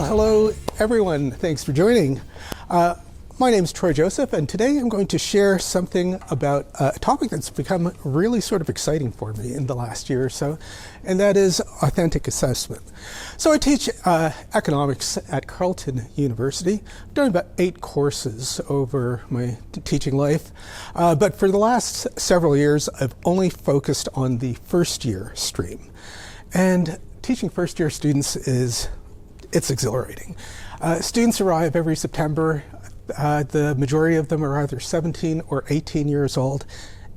Well, hello everyone. Thanks for joining. My name is Troy Joseph, and today I'm going to share something about a topic that's become really sort of exciting for me in the last year or so, and that is authentic assessment. So I teach economics at Carleton University. I've done about 8 courses over my teaching life, but for the last several years I've only focused on the first year stream. And teaching first year students it's exhilarating. Students arrive every September. The majority of them are either 17 or 18 years old,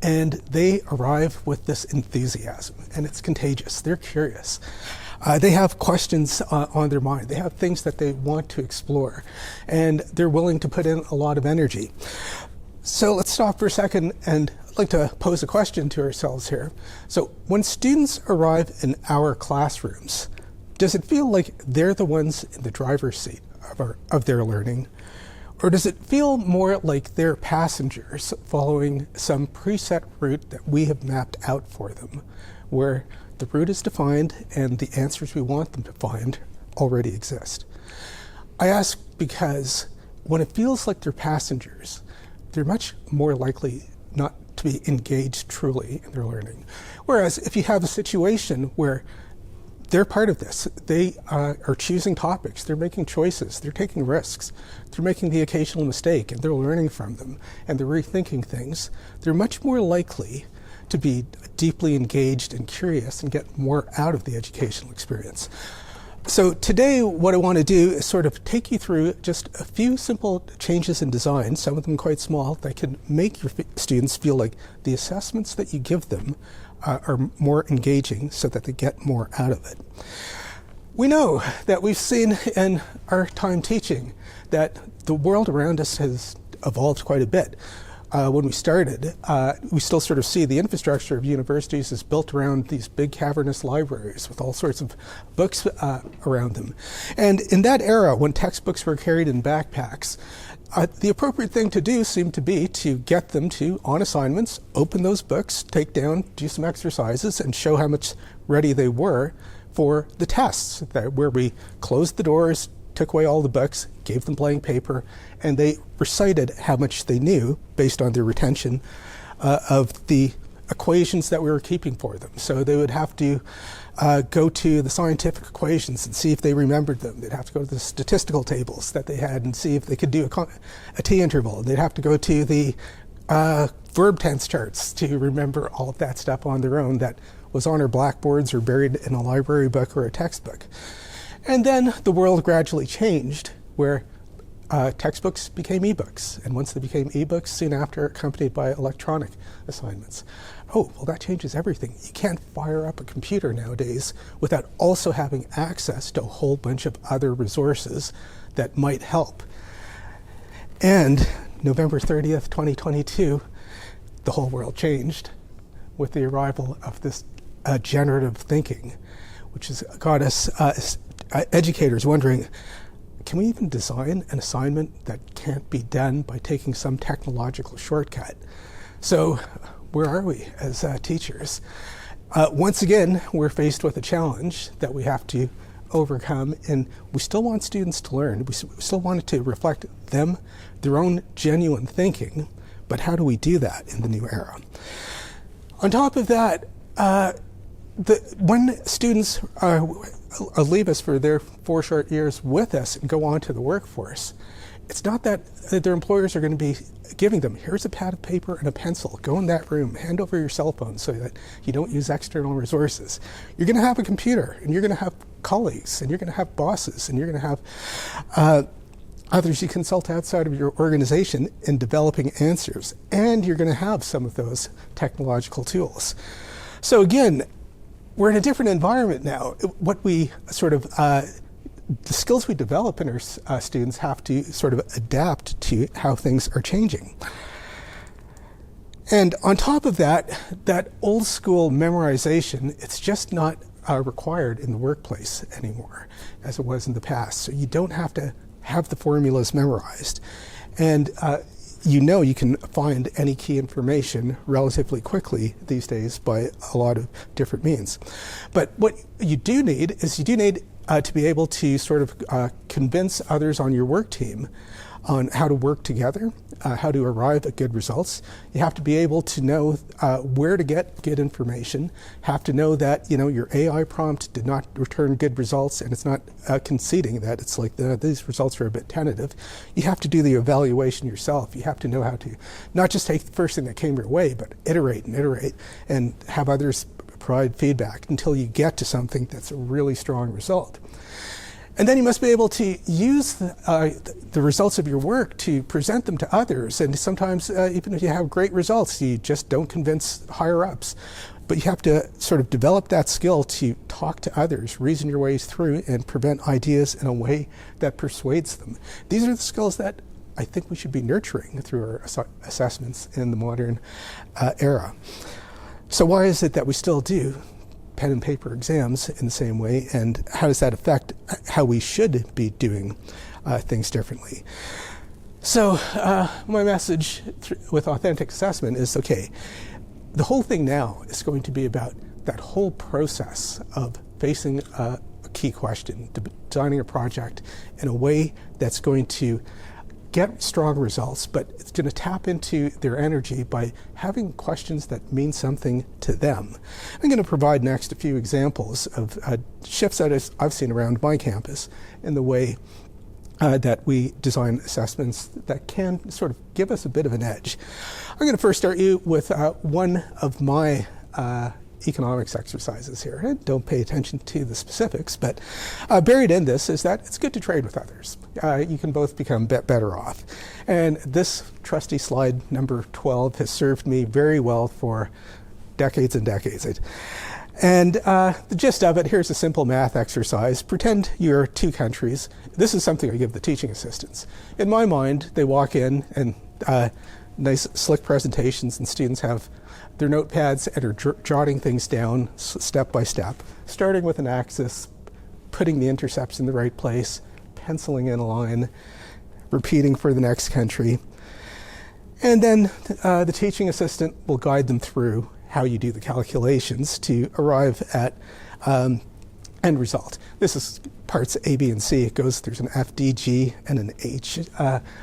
and they arrive with this enthusiasm, and it's contagious. They're curious. They have questions on their mind. They have things that they want to explore, and they're willing to put in a lot of energy. So let's stop for a second, and I'd like to pose a question to ourselves here. So when students arrive in our classrooms, does it feel like they're the ones in the driver's seat of their learning? Or does it feel more like they're passengers following some preset route that we have mapped out for them, where the route is defined and the answers we want them to find already exist? I ask because when it feels like they're passengers, they're much more likely not to be engaged truly in their learning. Whereas if you have a situation where they're part of this, they are choosing topics, they're making choices, they're taking risks, they're making the occasional mistake, and they're learning from them, and they're rethinking things, they're much more likely to be deeply engaged and curious and get more out of the educational experience. So today what I want to do is sort of take you through just a few simple changes in design, some of them quite small, that can make your students feel like the assessments that you give them are more engaging so that they get more out of it. We know that we've seen in our time teaching that the world around us has evolved quite a bit. When we started, we still sort of see the infrastructure of universities is built around these big cavernous libraries with all sorts of books around them. And in that era, when textbooks were carried in backpacks, the appropriate thing to do seemed to be to get them to, on assignments, open those books, take down, do some exercises, and show how much ready they were for the tests, where we closed the doors, took away all the books, gave them blank paper, and they recited how much they knew based on their retention of the equations that we were keeping for them. So they would have to go to the scientific equations and see if they remembered them. They'd have to go to the statistical tables that they had and see if they could do a t-interval. They'd have to go to the verb tense charts to remember all of that stuff on their own that was on our blackboards or buried in a library book or a textbook. And then the world gradually changed, where textbooks became ebooks, and once they became ebooks, soon after accompanied by electronic assignments. Oh, well, that changes everything. You can't fire up a computer nowadays without also having access to a whole bunch of other resources that might help. And November 30th, 2022, the whole world changed with the arrival of this generative thinking, which has got us educators wondering, can we even design an assignment that can't be done by taking some technological shortcut? So where are we as teachers? Once again, we're faced with a challenge that we have to overcome, and we still want students to learn. We still want it to reflect them, their own genuine thinking, but how do we do that in the new era? On top of that, when students leave us for their 4 short years with us and go on to the workforce, it's not that their employers are going to be giving them, here's a pad of paper and a pencil, go in that room, hand over your cell phone so that you don't use external resources. You're going to have a computer, and you're going to have colleagues, and you're going to have bosses, and you're going to have others you consult outside of your organization in developing answers, and you're going to have some of those technological tools. So again, we're in a different environment now. What we sort of, the skills we develop in our students have to sort of adapt to how things are changing. And on top of that, that old school memorization, it's just not required in the workplace anymore as it was in the past. So you don't have to have the formulas memorized. And you know you can find any key information relatively quickly these days by a lot of different means. But what you do need is you do need to be able to sort of convince others on your work team on how to work together, how to arrive at good results. You have to be able to know where to get good information, have to know that your AI prompt did not return good results, and it's not conceding that it's like these results are a bit tentative. You have to do the evaluation yourself. You have to know how to not just take the first thing that came your way, but iterate and have others provide feedback until you get to something that's a really strong result. And then you must be able to use the results of your work to present them to others. And sometimes, even if you have great results, you just don't convince higher-ups. But you have to sort of develop that skill to talk to others, reason your ways through, and present ideas in a way that persuades them. These are the skills that I think we should be nurturing through our assessments in the modern era. So why is it that we still do pen and paper exams in the same way, and how does that affect how we should be doing things differently? So my message with authentic assessment is, okay, the whole thing now is going to be about that whole process of facing a key question, designing a project in a way that's going to get strong results, but it's going to tap into their energy by having questions that mean something to them. I'm going to provide next a few examples of shifts that I've seen around my campus in the way that we design assessments that can sort of give us a bit of an edge. I'm going to first start you with one of my economics exercises here. Don't pay attention to the specifics, but buried in this is that it's good to trade with others. You can both become better off. And this trusty slide number 12 has served me very well for decades and decades. And the gist of it, here's a simple math exercise. Pretend you're two countries. This is something I give the teaching assistants. In my mind, they walk in and nice slick presentations, and students have their notepads and are jotting things down step by step, starting with an axis, putting the intercepts in the right place, penciling in a line, repeating for the next country. And then the teaching assistant will guide them through how you do the calculations to arrive at end result. This is parts A, B, and C. There's an F, D, G, and an H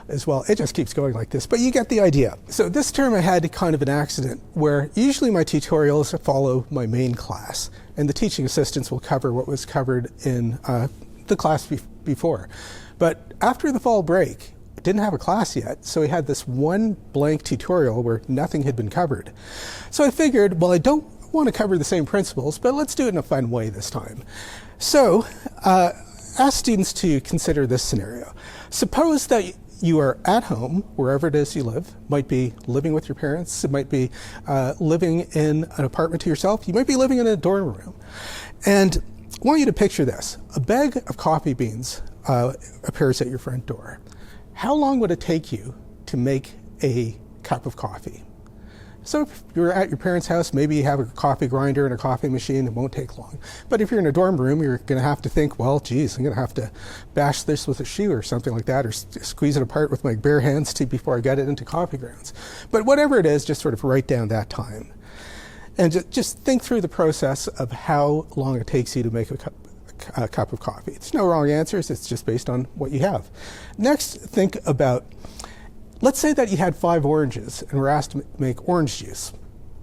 as well. It just keeps going like this, but you get the idea. So this term I had kind of an accident where usually my tutorials follow my main class, and the teaching assistants will cover what was covered in the class before. But after the fall break, I didn't have a class yet, so we had this one blank tutorial where nothing had been covered. So I figured, well, I don't want to cover the same principles, but let's do it in a fun way this time. So ask students to consider this scenario. Suppose that you are at home, wherever it is you live. Might be living with your parents. It might be living in an apartment to yourself. You might be living in a dorm room. And I want you to picture this. A bag of coffee beans appears at your front door. How long would it take you to make a cup of coffee? So if you're at your parents' house, maybe you have a coffee grinder and a coffee machine. It won't take long. But if you're in a dorm room, you're going to have to think, well, geez, I'm going to have to bash this with a shoe or something like that, or squeeze it apart with my bare hands before I get it into coffee grounds. But whatever it is, just sort of write down that time. And just think through the process of how long it takes you to make a cup of coffee. There's no wrong answers. It's just based on what you have. Next, think about, let's say that you had 5 oranges and were asked to make orange juice.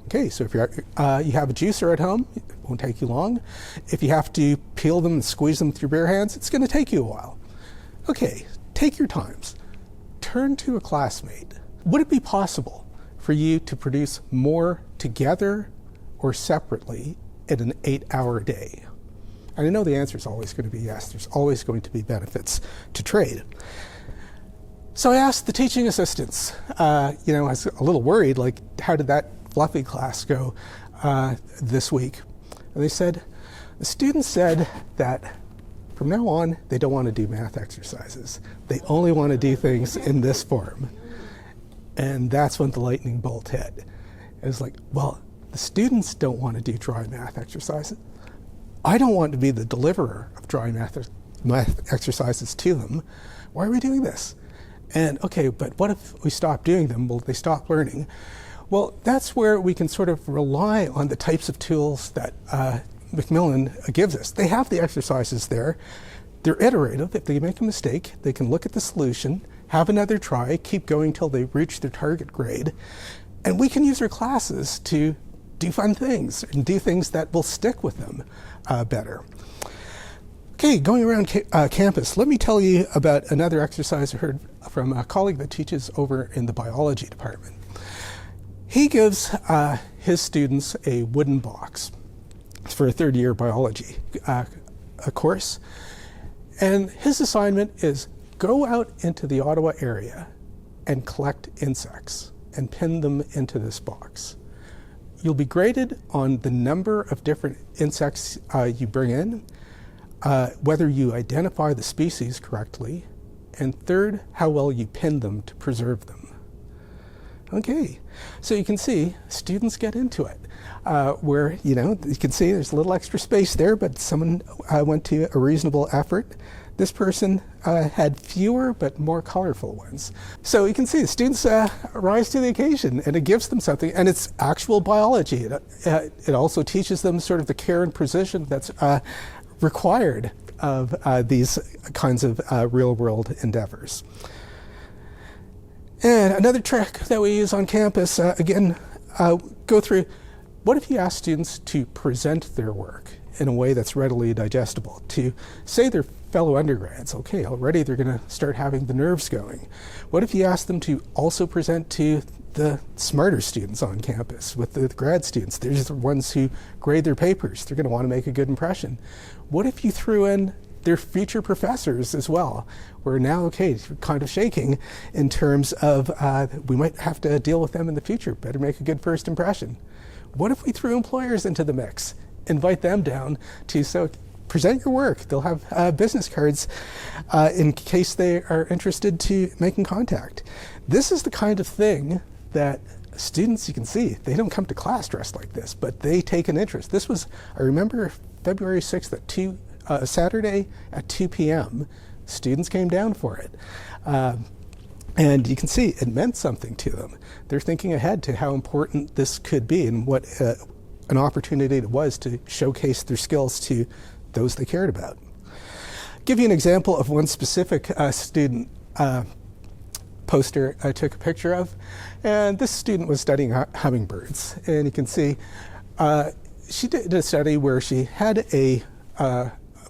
Okay, so if you have a juicer at home, it won't take you long. If you have to peel them and squeeze them with your bare hands, it's going to take you a while. Okay, take your times. Turn to a classmate. Would it be possible for you to produce more together or separately in an 8-hour day? And I know the answer is always going to be yes. There's always going to be benefits to trade. So I asked the teaching assistants, I was a little worried, like, how did that fluffy class go this week? And they said, the students said that from now on, they don't want to do math exercises. They only want to do things in this form. And that's when the lightning bolt hit. It was like, well, the students don't want to do dry math exercises. I don't want to be the deliverer of dry math exercises to them. Why are we doing this? And okay, but what if we stop doing them? Will they stop learning? Well, that's where we can sort of rely on the types of tools that Macmillan gives us. They have the exercises there. They're iterative. If they make a mistake, they can look at the solution, have another try, keep going till they reach their target grade. And we can use our classes to do fun things and do things that will stick with them better. Okay, going around campus, let me tell you about another exercise I heard from a colleague that teaches over in the biology department. He gives his students a wooden box for a third-year biology course. And his assignment is go out into the Ottawa area and collect insects and pin them into this box. You'll be graded on the number of different insects you bring in, whether you identify the species correctly, and third, how well you pin them to preserve them. Okay, so you can see students get into it, where, you can see there's a little extra space there, but someone went to a reasonable effort. This person had fewer but more colorful ones. So you can see the students rise to the occasion, and it gives them something, and it's actual biology. It also teaches them sort of the care and precision that's required of these kinds of real-world endeavors. And another trick that we use on campus, again, go through, what if you ask students to present their work in a way that's readily digestible? To say they're fellow undergrads, okay, already they're going to start having the nerves going. What if you ask them to also present to the smarter students on campus, with the grad students? They're just the ones who grade their papers. They're going to want to make a good impression. What if you threw in their future professors as well? We're now, okay, kind of shaking in terms of we might have to deal with them in the future. Better make a good first impression. What if we threw employers into the mix? Invite them down to present your work. They'll have business cards in case they are interested to making contact. This is the kind of thing that students, you can see, they don't come to class dressed like this, but they take an interest. This was, I remember, February 6th at Saturday at 2 p.m. Students came down for it. And you can see it meant something to them. They're thinking ahead to how important this could be and what an opportunity it was to showcase their skills to those they cared about. Give you an example of one specific student poster I took a picture of. And this student was studying hummingbirds. And you can see she did a study where she had a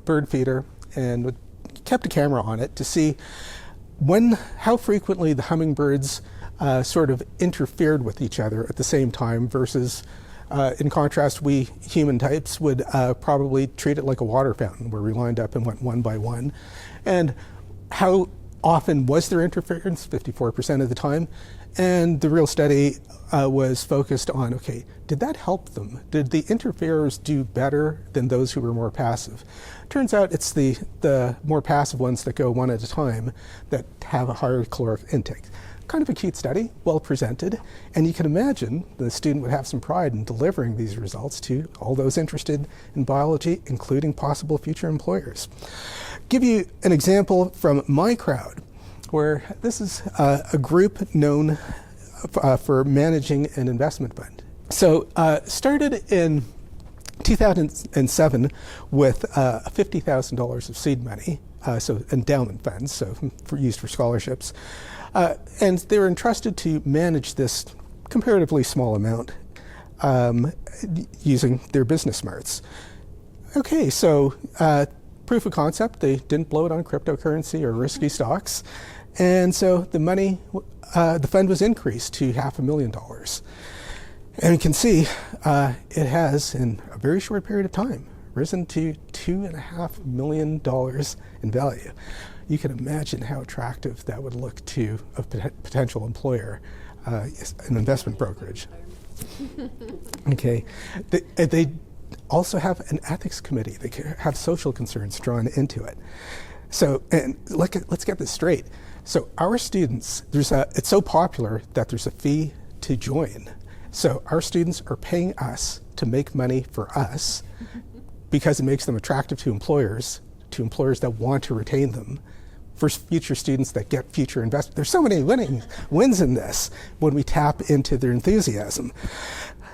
bird feeder and kept a camera on it to see how frequently the hummingbirds sort of interfered with each other at the same time versus, in contrast, we human types would probably treat it like a water fountain where we lined up and went one by one. And how often was there interference? 54% of the time. And the real study was focused on, okay, did that help them? Did the interferers do better than those who were more passive? Turns out it's the more passive ones that go one at a time that have a higher caloric intake. Kind of a cute study, well presented, and you can imagine the student would have some pride in delivering these results to all those interested in biology, including possible future employers. Give you an example from my crowd, where this is a group known for managing an investment fund. So started in 2007 with $50,000 of seed money, so endowment funds, so used for scholarships. And they were entrusted to manage this comparatively small amount using their business smarts. Okay, so proof of concept, they didn't blow it on cryptocurrency or risky stocks. And so the money, the fund was increased to $500,000. And you can see it has, in a very short period of time, risen to $2.5 million in value. You can imagine how attractive that would look to a potential employer, an investment brokerage. Okay, they also have an ethics committee. They have social concerns drawn into it. So, and let's get this straight. So our students, it's so popular that there's a fee to join. So our students are paying us to make money for us because it makes them attractive to employers that want to retain them, for future students that get future investment. There's so many wins in this when we tap into their enthusiasm.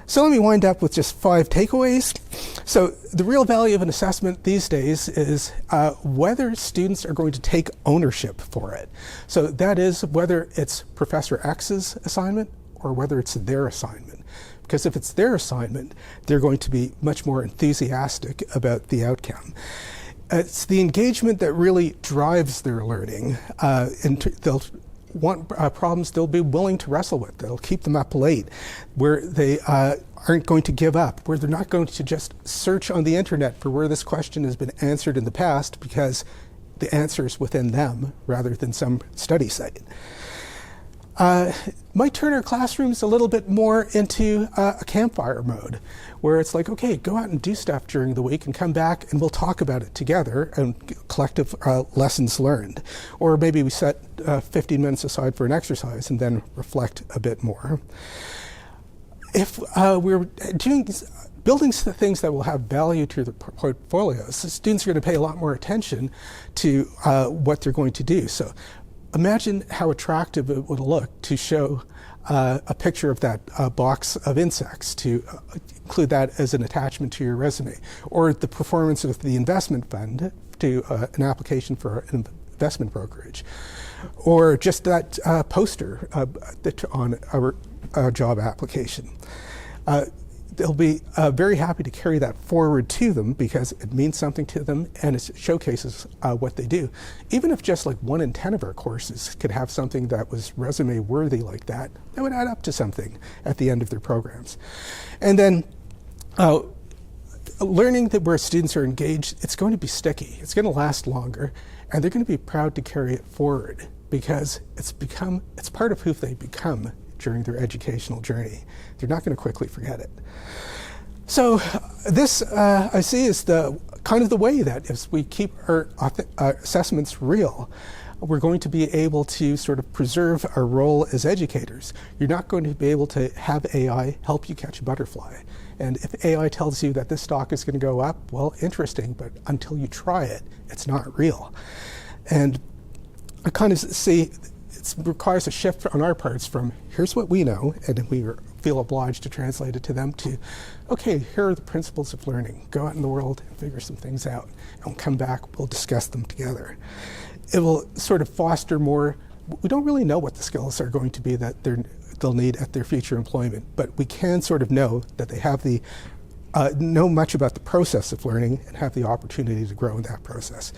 So let me wind up with just 5 takeaways. So the real value of an assessment these days is whether students are going to take ownership for it. So that is whether it's Professor X's assignment or whether it's their assignment. Because if it's their assignment, they're going to be much more enthusiastic about the outcome. It's the engagement that really drives their learning. They'll want problems they'll be willing to wrestle with. They'll keep them up late, where they aren't going to give up, where they're not going to just search on the internet for where this question has been answered in the past because the answer is within them rather than some study site. Might turn our classrooms a little bit more into a campfire mode, where it's like, okay, go out and do stuff during the week and come back and we'll talk about it together and collective lessons learned. Or maybe we set 15 minutes aside for an exercise and then reflect a bit more. If we're building things that will have value to the portfolios, the students are going to pay a lot more attention to what they're going to do. So imagine how attractive it would look to show a picture of that box of insects, to include that as an attachment to your resume, or the performance of the investment fund to an application for an investment brokerage, or just that poster on a job application. They'll be very happy to carry that forward to them because it means something to them and it showcases what they do. Even if just like 1 in 10 of our courses could have something that was resume worthy like that, that would add up to something at the end of their programs. And then learning that where students are engaged, it's going to be sticky, it's going to last longer, and they're going to be proud to carry it forward because it's part of who they become during their educational journey. They're not going to quickly forget it. So this, I see, is the kind of the way that as we keep our assessments real, we're going to be able to sort of preserve our role as educators. You're not going to be able to have AI help you catch a butterfly. And if AI tells you that this stock is going to go up, well, interesting, but until you try it, it's not real. And I kind of see it requires a shift on our parts from here's what we know, and we feel obliged to translate it to them, to okay, here are the principles of learning. Go out in the world and figure some things out, and we'll come back, we'll discuss them together. It will sort of foster more, we don't really know what the skills are going to be that they'll need at their future employment, but we can sort of know that they have the know much about the process of learning and have the opportunity to grow in that process.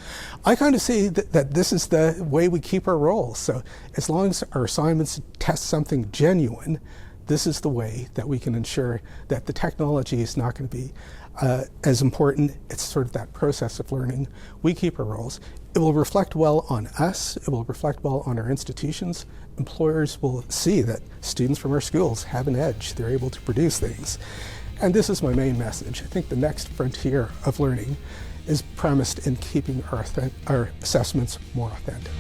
I kind of see that this is the way we keep our roles. So as long as our assignments test something genuine, this is the way that we can ensure that the technology is not going to be as important. It's sort of that process of learning. We keep our roles. It will reflect well on us. It will reflect well on our institutions. Employers will see that students from our schools have an edge. They're able to produce things. And this is my main message. I think the next frontier of learning is premised in keeping our assessments more authentic.